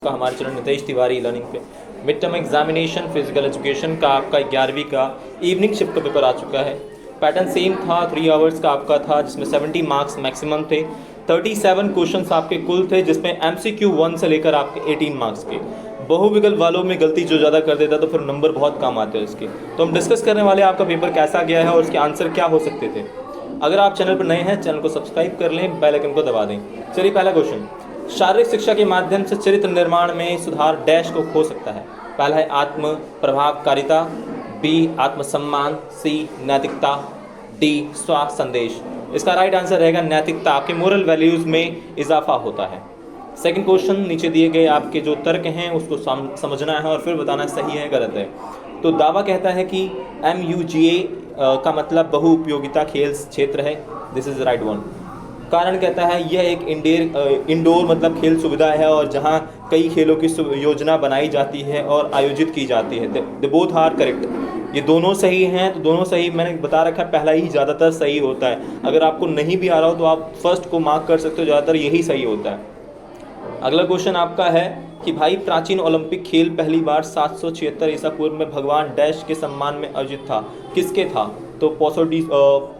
का हमारे channel Nitesh Tiwari learning पे mid term examination physical education का आपका 11वीं का इवनिंग शिफ्ट का पेपर आ चुका है। पैटर्न सेम था, 3 आवर्स का आपका था, जिसमें 70 मार्क्स मैक्सिमम थे। 37 क्वेश्चंस आपके कुल थे, जिसमें MCQ 1 से लेकर आपके 18 मार्क्स के। बहुविकल्प वालों में गलती जो ज़्यादा कर देता तो फिर नंबर बहुत कम आते हैं उसके। तो हम डिस्कस करने वाले आपका पेपर कैसा गया है और उसके आंसर क्या हो सकते थे। अगर आप चैनल पर नए हैं, चैनल को सब्सक्राइब कर लें, बेल आइकन को दबा दें। चलिए पहला क्वेश्चन, शारीरिक शिक्षा के माध्यम से चरित्र निर्माण में सुधार डैश को हो सकता है। पहला है आत्म प्रभावकारिता, बी आत्मसम्मान, सी नैतिकता, डी स्व संदेश। इसका राइट आंसर रहेगा नैतिकता। आपके मोरल वैल्यूज में इजाफा होता है। सेकंड क्वेश्चन, नीचे दिए गए आपके जो तर्क हैं उसको समझना है और फिर बताना सही है गलत है। तो दावा कहता है कि MUGA का मतलब बहुउपयोगिता खेल क्षेत्र है। This is right one. कारण कहता है यह एक इंडोर मतलब खेल सुविधा है और जहां कई खेलों की योजना बनाई जाती है और आयोजित की जाती है। They both are correct. ये दोनों सही हैं, तो दोनों सही मैंने बता रखा है, पहला ही ज़्यादातर सही होता है। अगर आपको नहीं भी आ रहा हो तो आप फर्स्ट को मार्क कर सकते हो, ज़्यादातर यही सही होता है। अगला क्वेश्चन आपका है कि भाई प्राचीन ओलंपिक खेल पहली बार 776 ईसा पूर्व में भगवान डैश के सम्मान में आयोजित था। किसके था? तो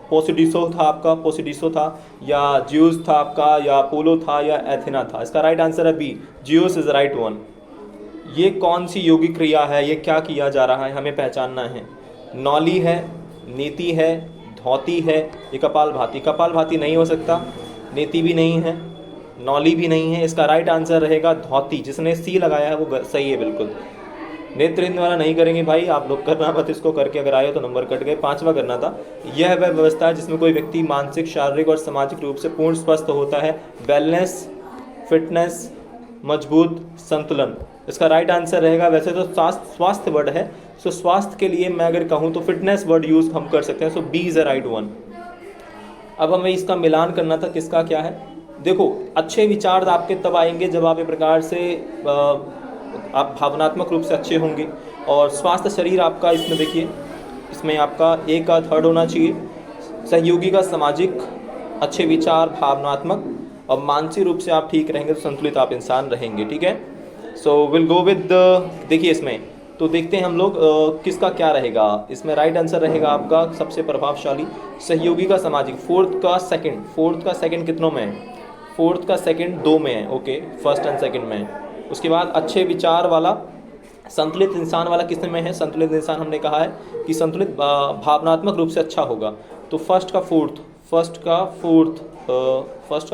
पोसिडिसो था आपका, पोसिडिसो था, या ज्यूस था आपका, या अपोलो था, या एथेना था। इसका राइट आंसर है B, Zeus is right one. ये कौन सी योगिक क्रिया है, ये क्या किया जा रहा है, हमें पहचानना है। नौली है, नीति है, धौती है, ये कपालभाति। कपालभाति नहीं हो सकता, नीति भी नहीं है, नौली भी नहीं है। इसका राइट आंसर रहेगा धौती। जिसने सी लगाया है वो सही है बिल्कुल। नेत्र वाला नहीं करेंगे भाई, आप लोग करना मत इसको, करके अगर आए हो तो नंबर कट गए। 5वां करना था। यह वह व्यवस्था है जिसमें कोई व्यक्ति मानसिक, शारीरिक और सामाजिक रूप से पूर्ण स्वस्थ होता है। वेलनेस, फिटनेस, मजबूत, संतुलन। इसका राइट आंसर रहेगा, वैसे तो स्वास्थ्य वर्ड है, सो स्वास्थ्य के लिए मैं अगर कहूँ तो फिटनेस वर्ड यूज हम कर सकते हैं। So B is a right one. अब हमें इसका मिलान करना था, किसका क्या है। देखो, अच्छे विचार आपके तब आएंगे जब आप एक प्रकार से आप भावनात्मक रूप से अच्छे होंगे। और स्वास्थ्य शरीर आपका, इसमें देखिए, इसमें आपका ए का थर्ड होना चाहिए। सहयोगी का सामाजिक, अच्छे विचार, भावनात्मक, और मानसिक रूप से आप ठीक रहेंगे तो संतुलित आप इंसान रहेंगे। ठीक है, सो विल गो विद, देखिए इसमें तो देखते हैं हम लोग किसका क्या रहेगा। इसमें राइट आंसर रहेगा आपका सबसे प्रभावशाली सहयोगी का सामाजिक। फोर्थ का सेकंड कितनों में है? फोर्थ का सेकंड 2 में है। ओके, फर्स्ट एंड सेकंड में है। उसके बाद अच्छे विचार वाला, संतुलित इंसान वाला किसमें में है? संतुलित इंसान हमने कहा है कि संतुलित भावनात्मक रूप से अच्छा होगा। तो फर्स्ट का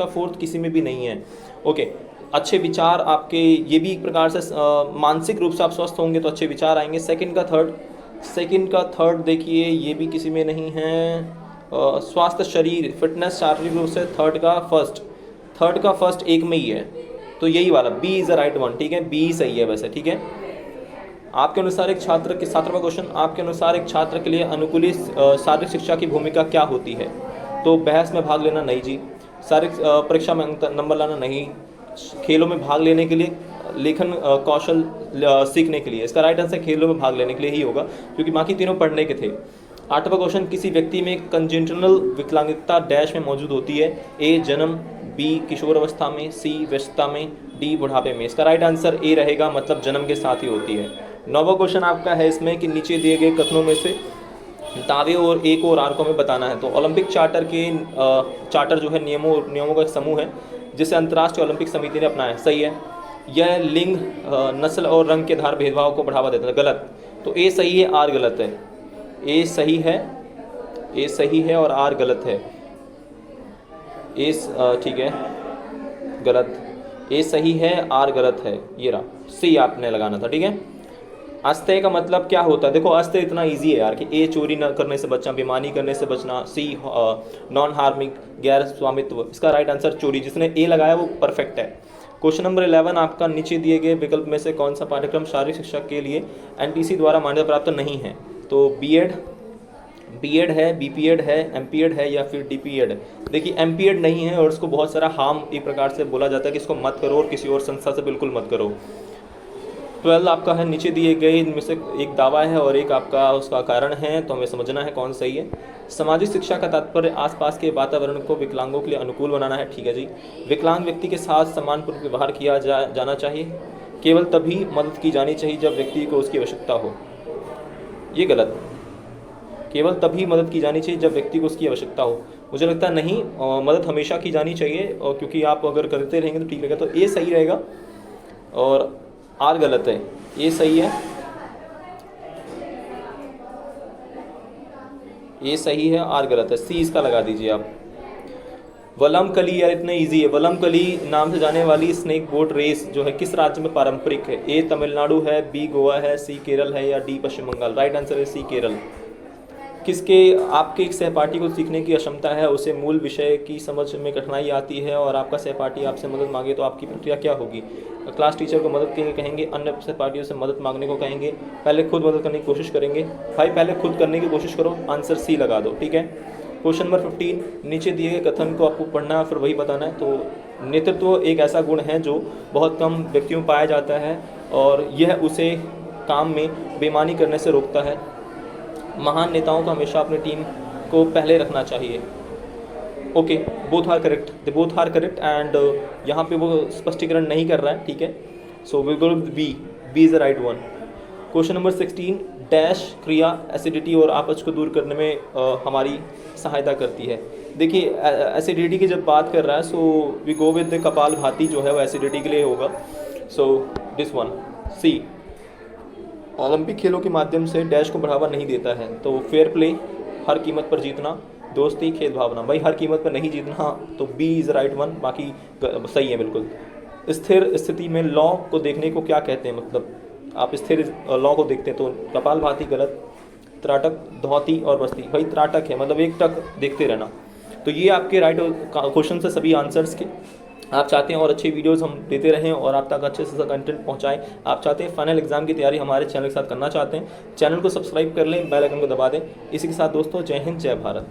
फोर्थ किसी में भी नहीं है। ओके, अच्छे विचार आपके, ये भी एक प्रकार से मानसिक रूप से आप स्वस्थ होंगे तो अच्छे विचार आएंगे। सेकंड का थर्ड देखिए, ये भी किसी में नहीं है। स्वास्थ्य शरीर, फिटनेस, शारीरिक रूप से थर्ड का फर्स्ट एक में ही है, तो यही वाला B is the right one. ठीक है, बी सही है वैसे। ठीक है, आपके अनुसार एक छात्र के 7वां क्वेश्चन, आपके अनुसार एक छात्र के लिए अनुकूलित शारीरिक शिक्षा की भूमिका क्या होती है? तो बहस में भाग लेना नहीं जी, शारीरिक परीक्षा में नंबर लाना नहीं, खेलों में भाग लेने के लिए, लेखन कौशल सीखने के लिए। इसका राइट आंसर खेलों में भाग लेने के लिए ही होगा, क्योंकि बाकी तीनों पढ़ने के थे। 8वां क्वेश्चन, किसी व्यक्ति में कंजेनिटल विकलांगता डैश में मौजूद होती है। ए जन्म, बी किशोर अवस्था में, सी व्यस्तता में, डी बुढ़ापे में। इसका राइट आंसर ए रहेगा, मतलब जन्म के साथ ही होती है। 9वां क्वेश्चन आपका है इसमें कि नीचे दिए गए कथनों में से दावे और ए को और आर को हमें बताना है। तो ओलंपिक चार्टर जो है नियमों का एक समूह है जिसे अंतर्राष्ट्रीय ओलंपिक समिति ने अपनाया है। सही है। यह लिंग, नस्ल और रंग के आधार भेदभाव को बढ़ावा देता है। गलत। तो ए सही है, आर गलत है। ए सही है और आर गलत है। ठीक है, गलत। ए सही है, आर गलत है। ये रहा, सी आपने लगाना था। ठीक है, अस्तेय का मतलब क्या होता है? देखो, अस्तेय इतना इजी है यार कि ए चोरी न करने से बचना, बेईमानी करने से बचना, सी नॉन हार्मिंग, गैर स्वामित्व। इसका राइट आंसर चोरी। जिसने ए लगाया वो परफेक्ट है। क्वेश्चन नंबर 11 आपका, नीचे दिए गए विकल्प में से कौन सा पाठ्यक्रम शारीरिक शिक्षा के लिए NTC द्वारा मान्यता प्राप्त नहीं है? तो बीएड है, बीपीएड है, एमपीएड है, या फिर डीपीएड। देखिए, एमपीएड नहीं है और इसको बहुत सारा हार्म एक प्रकार से बोला जाता है कि इसको मत करो और किसी और संस्था से बिल्कुल मत करो। 12 आपका है, नीचे दिए गए इनमें से एक दावा है और एक आपका उसका कारण है, तो हमें समझना है कौन सही है। सामाजिक शिक्षा का तात्पर्य आसपास के वातावरण को विकलांगों के लिए अनुकूल बनाना है। ठीक है जी। विकलांग व्यक्ति के साथ सम्मानपूर्वक व्यवहार किया जाना चाहिए। केवल तभी मदद की जानी चाहिए जब व्यक्ति को उसकी आवश्यकता हो, ये गलत। केवल तभी मदद की जानी चाहिए जब व्यक्ति को उसकी आवश्यकता हो, मुझे लगता है नहीं, मदद हमेशा की जानी चाहिए, और क्योंकि आप अगर करते रहेंगे तो ठीक रहेगा। तो ए सही रहेगा और आर गलत है। ए सही है, ए सही है, आर गलत है। सी इसका लगा दीजिए आप। वलमकली, यार इतना इजी है। वलमकली नाम से जाने वाली स्नेक बोट रेस जो है किस राज्य में पारंपरिक है? ए तमिलनाडु है, बी गोवा है, सी केरल है, या डी पश्चिम बंगाल। राइट आंसर है सी केरल। किसके आपके एक सहपाठी को सीखने की अक्षमता है, उसे मूल विषय की समझ में कठिनाई आती है और आपका सहपाठी आपसे मदद मांगे तो आपकी प्रक्रिया क्या होगी? क्लास टीचर को मदद के लिए कहेंगे, अन्य सहपाठियों से मदद मांगने को कहेंगे, पहले खुद मदद करने की कोशिश करेंगे। भाई पहले खुद करने की कोशिश करो, आंसर सी लगा दो, ठीक है। क्वेश्चन नंबर 15, नीचे दिए गए कथन को आपको पढ़ना है फिर वही बताना है। तो नेतृत्व एक ऐसा गुण है जो बहुत कम व्यक्तियों में पाया जाता है और यह उसे काम में बेईमानी करने से रोकता है। महान नेताओं को हमेशा अपनी टीम को पहले रखना चाहिए। Okay, both are correct, they both are correct and यहाँ पे वो स्पष्टीकरण नहीं कर रहा है, ठीक है। So we go B, B is the right one. Question number 16, dash क्रिया एसिडिटी और अपच को दूर करने में हमारी सहायता करती है। देखिए एसिडिटी की जब बात कर रहा है so we go with the kapalbhati जो है वो एसिडिटी के लिए होगा। So this one, C. Olympic खेलों के माध्यम से डैश को बढ़ावा नहीं देता है। तो फेयर प्ले, हर कीमत पर जीतना, दोस्ती, खेल भावना। भाई हर कीमत पर नहीं जीतना, तो बी इज़ राइट वन, बाकी सही है बिल्कुल। स्थिर स्थिति में लॉ को देखने को क्या कहते हैं? मतलब आप स्थिर लॉ को देखते हैं तो कपालभाति गलत, त्राटक, धौती और बस्ती। भाई त्राटक है, मतलब एक टक देखते रहना। तो ये आपके राइट क्वेश्चन से सभी आंसर्स के। आप चाहते हैं और अच्छी वीडियोस हम देते रहें और आप तक अच्छे से कंटेंट पहुंचाएं। आप चाहते हैं फाइनल एग्जाम की तैयारी हमारे चैनल के साथ करना चाहते हैं, चैनल को सब्सक्राइब कर लें, बेल आइकन को दबा दें। इसी के साथ दोस्तों, जय हिंद, जय भारत।